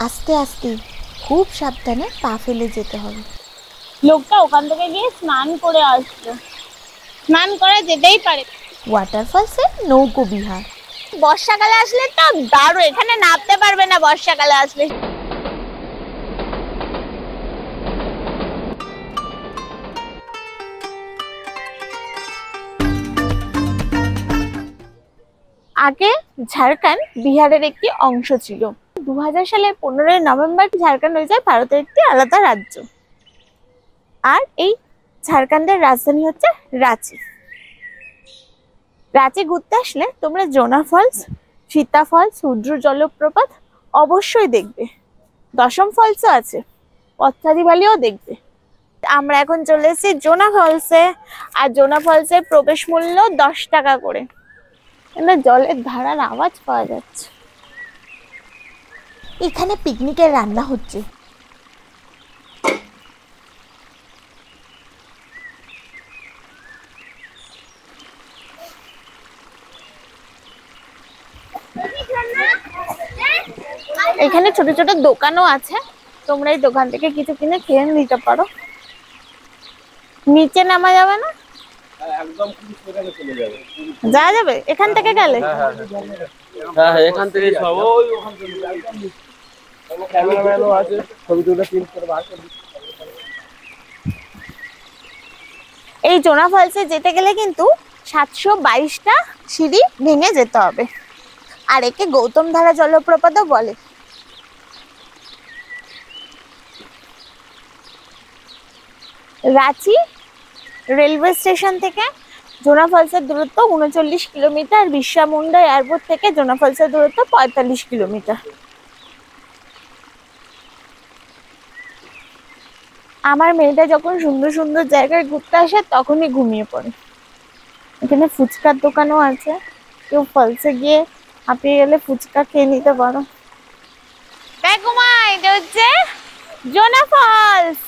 আস্তে আস্তে খুব সাবধানে পা ফেলে যেতে হবে। লোকটা ওখান থেকে গিয়ে স্নান করে আসলো। স্নান করা যেতেই পারে। ওয়াটারফলসে নৌকো বিহার। বর্ষাকালে আসলে তো দারুণ, এখানে নামতে পারবে না বর্ষাকালে আসলে। আগে ঝাড়খণ্ড বিহারের একটি অংশ ছিল। 2000 সালের 15 নভেম্বর ঝাড়খণ্ড হয়ে যায় ভারতের একটি আলাদা রাজ্য। আর এই ঝাড়খণ্ডের রাজধানী হচ্ছে রাঁচি। রাঁচি ঘুরতে আসলে তোমরা জোনা ফলস, সীতা ফলস, রুদ্র জলপ্রপাত অবশ্যই দেখবে। দশম ফলসও আছে, পথচারী ভ্যালিও দেখবে। আমরা এখন চলে এসেছি জোনা ফলসে। আর জোনা ফলসের প্রবেশ মূল্য 10 টাকা করে। কিন্তু জলের ধারার আওয়াজ পাওয়া যাচ্ছে। এখানে পিকনিকের রান্না হচ্ছে। এখানে ছোট ছোট দোকানও আছে, তোমরা এই দোকান থেকে কিছু কিনে খেয়ে নিতে পারো। নিচে নামা যাবে না? একদম সেখানে চলে যাবে। যাওয়া যাবে এখান থেকে গেলে? হ্যাঁ এখান থেকে সব ওই ওখান থেকে একদম ক্যামেরাম্যানও আছে, ছবি তুলে প্রিন্ট করে বার করে দিচ্ছে। এই জোনা ফলসে যেতে গেলে কিন্তু 722টা সিঁড়ি ভেঙে যেতে হবে। আর একে গৌতম ধারা জলপ্রপাতও বলে। রাঁচি রেলওয়ে স্টেশন থেকে জোনা ফলসের দূরত্ব 39 কিলোমিটার। বিরসা মুন্ডা এয়ারপোর্ট থেকে জোনা ফলসের দূরত্ব 45 কিলোমিটার। আমার মেয়েটা যখন সুন্দর সুন্দর জায়গায় ঘুরতে আসে তখনই ঘুমিয়ে পড়ে। এখানে ফুচকার দোকানও আছে, কেউ ফলসে গিয়ে হাঁপিয়ে গেলে ফুচকা খেয়ে নিতে পারো। দেখো মা, এটা হচ্ছে জোনা ফলস।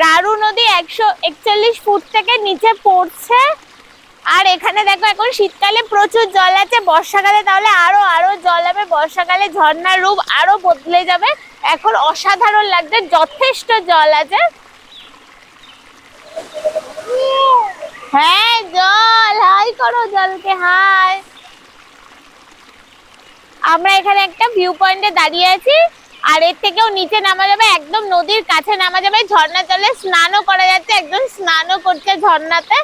রারু নদী 141 ফুট থেকে নিচে পড়ছে। আর এখানে দেখো এখন শীতকালে প্রচুর জল আছে, বর্ষাকালে তাহলে আরো আরো জল হবে। বর্ষাকালে ঝর্ণার রূপ আরো বদলে যাবে। এখন অসাধারণ লাগছে, যথেষ্ট জল আছে। হ্যাঁ জল, হাই করো জলকে, হাই। আমরা এখানে একটা ভিউ পয়েন্টে দাঁড়িয়ে আছি। আর এর থেকেও নিচে নামা যাবে, একদম নদীর কাছে নামা যাবে। ঝর্ণা জলে স্নানও করা যাচ্ছে, একদম স্নানও করছে ঝর্ণাতে।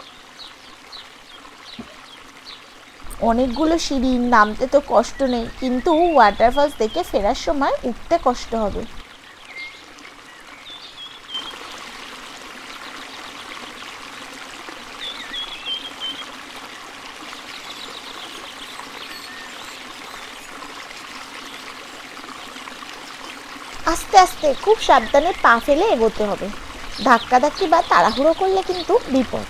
অনেকগুলো সিঁড়ি, নামতে তো কষ্ট নেই, কিন্তু ওয়াটারফলস দেখে ফেরার সময় উঠতে কষ্ট হবে। আস্তে আস্তে খুব সাবধানে পা ফেলে এগোতে হবে। ধাক্কাধাক্কি বা তাড়াহুড়ো করলে কিন্তু বিপদ।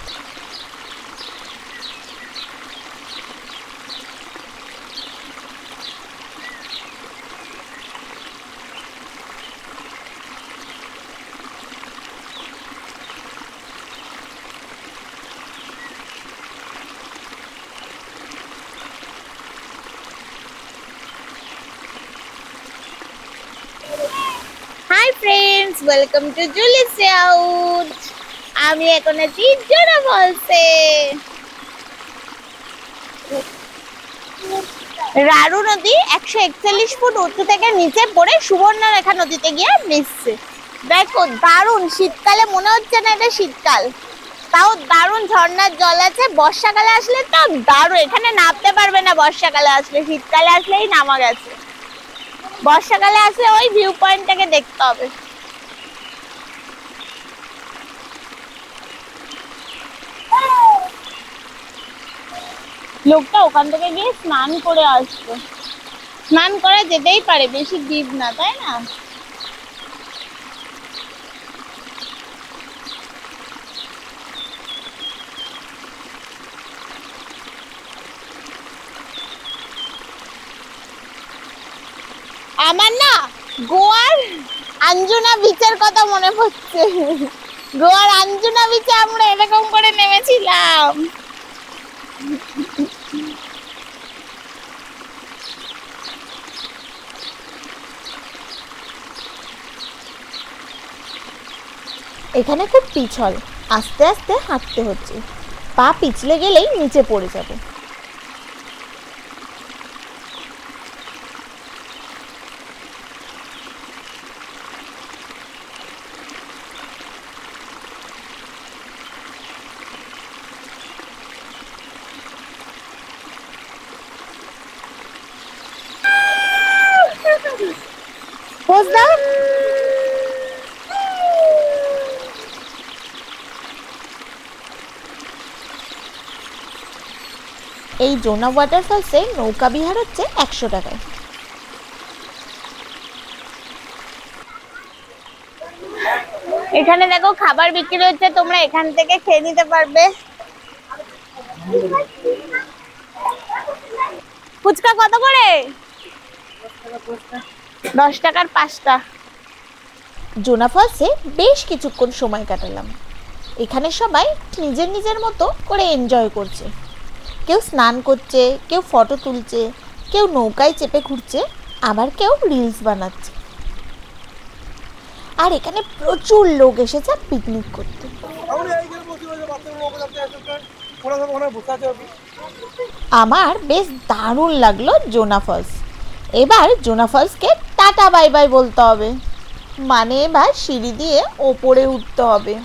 Hi friends, welcome to Julie's out. আমি এখন আছি জোনা ফলসে। রারু নদী 141 ফুট উঁচু থেকে নিচে পড়ে সুবর্ণরেখা নদীতে গিয়ে মিশছে। দেখো দারুণ, শীতকালে মনে হচ্ছে না এটা শীতকাল, তাও দারুণ ঝর্ণার জল আছে। বর্ষাকালে আসলে তো দারুণ, এখানে নামতে পারবে না বর্ষাকালে আসলে। শীতকালে আসলেই নামা গেছে। বর্ষাকালে আসলে ওই ভিউ পয়েন্টটাকে দেখতে হবে। লোকটা ওখান থেকে গিয়ে স্নান করে আসলো। স্নান করা যেতেই পারে, বেশি ডিপ না, তাই না? আমার না গোয়ার আঞ্জুনা বিচের কথা মনে পড়ছে। গোয়ার আঞ্জুনা বিচে আমরা এরকম করে নেমেছিলাম। এখানে খুব পিছল, আস্তে আস্তে হাঁটতে হচ্ছে, পা পিছলে গেলেই নিচে পড়ে যাবে। পোজ দাও। এই জোনা ওয়াটারফলসে নৌকা বিহার হচ্ছে 100 টাকায়। এখানে দেখো খাবার বিক্রি হচ্ছে, তোমরা এখান থেকে খেয়ে নিতে পারবে। ফুচকা কত করে? 10 টাকার 5টা। জোনা ফলসে বেশ কিছুক্ষণ সময় কাটালাম। এখানে সবাই নিজের নিজের মতো করে এনজয় করছে। কেউ স্নান করছে, কেউ ফটো তুলছে, কেউ নৌকায় চেপে ঘুরছে, আবার কেউ রিলস বানাচ্ছে। আর এখানে প্রচুর লোক এসেছে পিকনিক করতে। আমার বেশ দারুণ লাগলো জোনা ফলস। এবার জোনা ফলসকে টাটা বাই বাই বলতে হবে, মানে এবার সিঁড়ি দিয়ে ওপরে উঠতে হবে।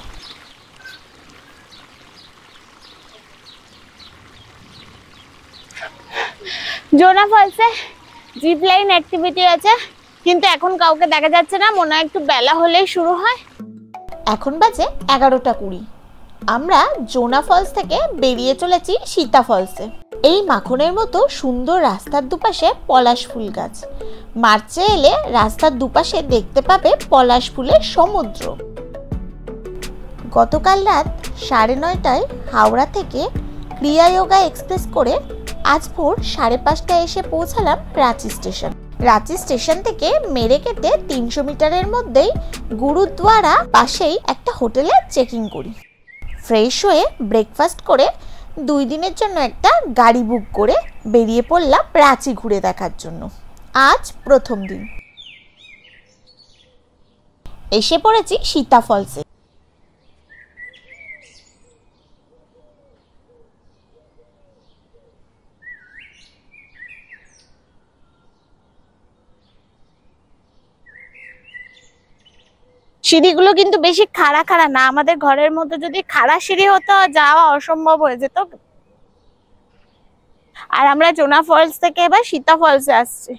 জোনা ফলসে জিপ লাইন অ্যাক্টিভিটি আছে, কিন্তু এখন কাউকে দেখা যাচ্ছে না, মনে হয় একটু বেলা হলেই শুরু হয়। এখন বাজে 11টা 20। আমরা জোনা ফলস থেকে বেরিয়ে চলেছি সীতা ফলসে। এই মাখনের মতো সুন্দর রাস্তার দুপাশে পলাশ ফুল গাছ। মার্চে এলে রাস্তার দুপাশে দেখতে পাবে পলাশ ফুলের সমুদ্র। গতকাল রাত 9:30টায় হাওড়া থেকে ক্রিয়া যোগা এক্সপ্রেস করে আজ ভোর 5:30টায় এসে পৌঁছালাম রাঁচি স্টেশন। রাঁচি স্টেশন থেকে মেরে কেটে 300 মিটারের মধ্যেই গুরুদ্বারা পাশেই একটা হোটেলে চেকিং করি। ফ্রেশ হয়ে ব্রেকফাস্ট করে 2 দিনের জন্য একটা গাড়ি বুক করে বেরিয়ে পড়লাম রাঁচি ঘুরে দেখার জন্য। আজ প্রথম দিন। এসে পড়েছি সীতা ফলসে। সিঁড়িগুলো কিন্তু বেশি খাড়া খাড়া না, আমাদের ঘরের মধ্যে যদি খাড়া সিঁড়ি হতো যাওয়া অসম্ভব হয়ে যেত। আর আমরা জোনা ফলস থেকে এবার সীতা ফলসে আসছি।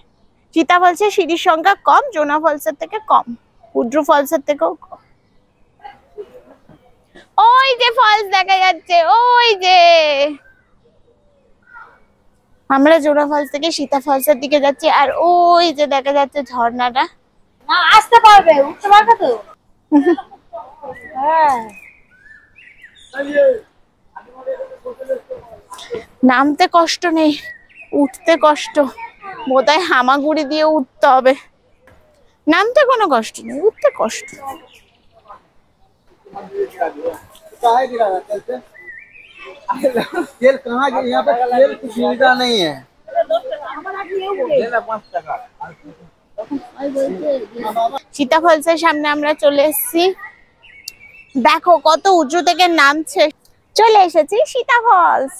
সীতা ফলসের সিঁড়ির সংখ্যা কম, জোনা ফলসের থেকে কম, হুড্রু ফলসের থেকেও কম। ওই যে ফলস দেখা যাচ্ছে, ওই যে। আমরা জোনা ফলস থেকে সীতা ফলসের দিকে যাচ্ছি, আর ওই যে দেখা যাচ্ছে ঝর্ণাটা। না আসতে পারবে, উঠতে পারবে তো। হ্যাঁ নামতে কষ্ট নেই, উঠতে কষ্ট। বোধহয় হামাগুড়ি দিয়ে উঠতে হবে। নামতে কোনো কষ্ট নেই, উঠতে কষ্ট। तेल कहाँ गया? यहाँ पे तेल की सुविधा नहीं है। সীতা ফলসের সামনে আমরা চলে এসেছি। দেখো কত উঁচু থেকে নামছে। চলে এসেছি সীতা ফলস।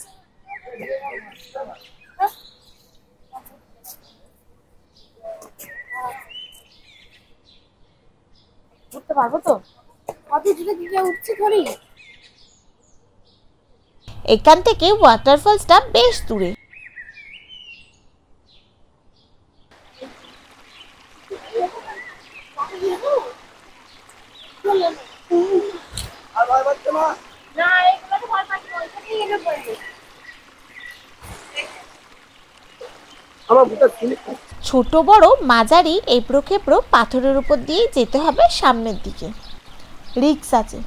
উঠতে পারবো তো? কত দূরে দিকে উঠছি ধরি। এখান থেকে ওয়াটারফলসটা বেশ দূরে। ছোট বড় মাঝারি এবড়ো খেবড়ো পাথরের উপর দিয়ে যেতে হবে সামনের দিকে। রিস্ক আছে।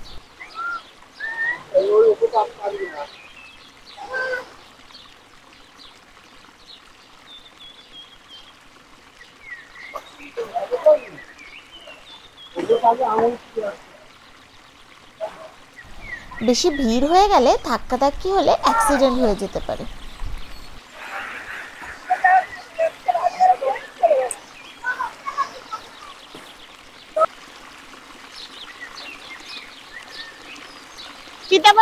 বেশি ভিড় হয়ে গেলে ধাক্কাধাক্কি হলে অ্যাক্সিডেন্ট হয়ে যেতে পারে।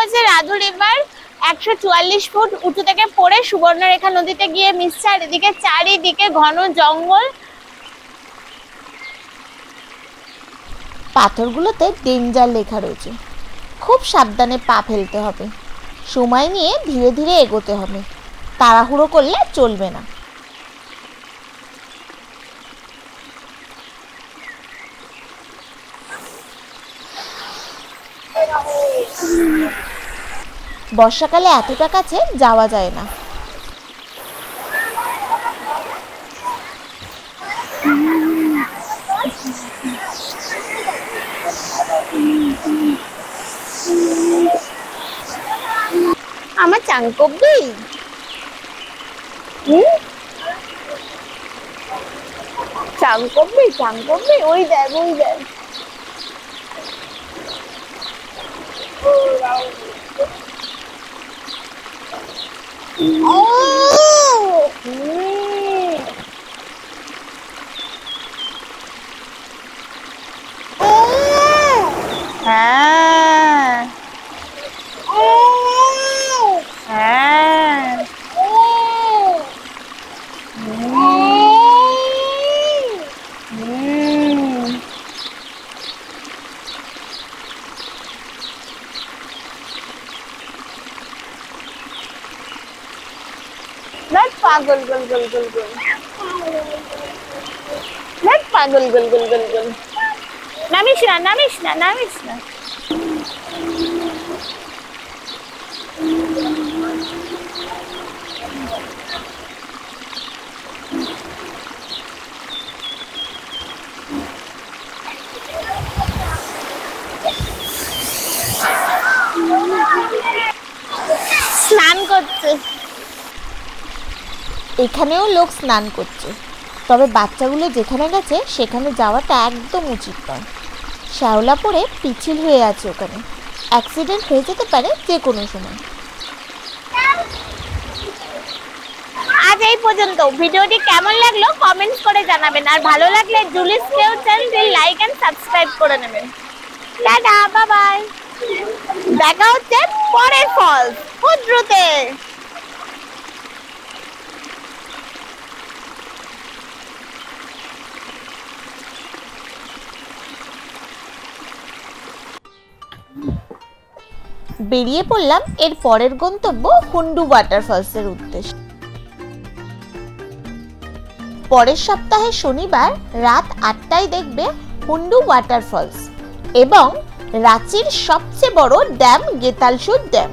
হচ্ছে রাধু রিভার 144 ফুট উঁচু থেকে পড়ে সুবর্ণরেখা নদীতে গিয়ে মিশছে। আর এদিকে চারিদিকে ঘন জঙ্গল। পাথরগুলোতে ডেঞ্জার লেখা রয়েছে, খুব সাবধানে পা ফেলতে হবে, সময় নিয়ে ধীরে ধীরে এগোতে হবে, তাড়াহুড়ো করলে চলবে না। বর্ষাকালে এতটা কাছে যাওয়া যায় না। আমার চান করবি? চান করবি? চান করবি? ওই দেখ, ওই দেখ। পাগল গোল গোল গোল গোল, পাগল গোল গোল গোল গোল। নামিস না, নামিস না, নামিস না। স্নান করছে। এখানেও লোক স্নান করছে, তবে বাচ্চাগুলো যেখানে গেছে সেখানে যাওয়াটা একদম উচিত নয়। শ্যাওলা পড়ে পিছিল হয়ে আছে, ওখানে অ্যাক্সিডেন্ট হয়ে যেতে পারে যে কোনো সময়। আজ এই পর্যন্ত। ভিডিওটি কেমন লাগলো কমেন্টস করে জানাবেন, আর ভালো লাগলে জুলিস কেউ চ্যানেলটি লাইক এন্ড সাবস্ক্রাইব করে নেবেন। Tata, bye bye. দেখা হচ্ছে পরের ফলস হুদ্রুতে। বেরিয়ে পড়লাম এর পরের গন্তব্য হুন্ডু ওয়াটারফলসের উদ্দেশ্যে। পরের সপ্তাহে শনিবার রাত 8টায় দেখবে হুন্ডু ওয়াটারফলস এবং রাঁচির সবচেয়ে বড় ড্যাম গেতালসুর ড্যাম।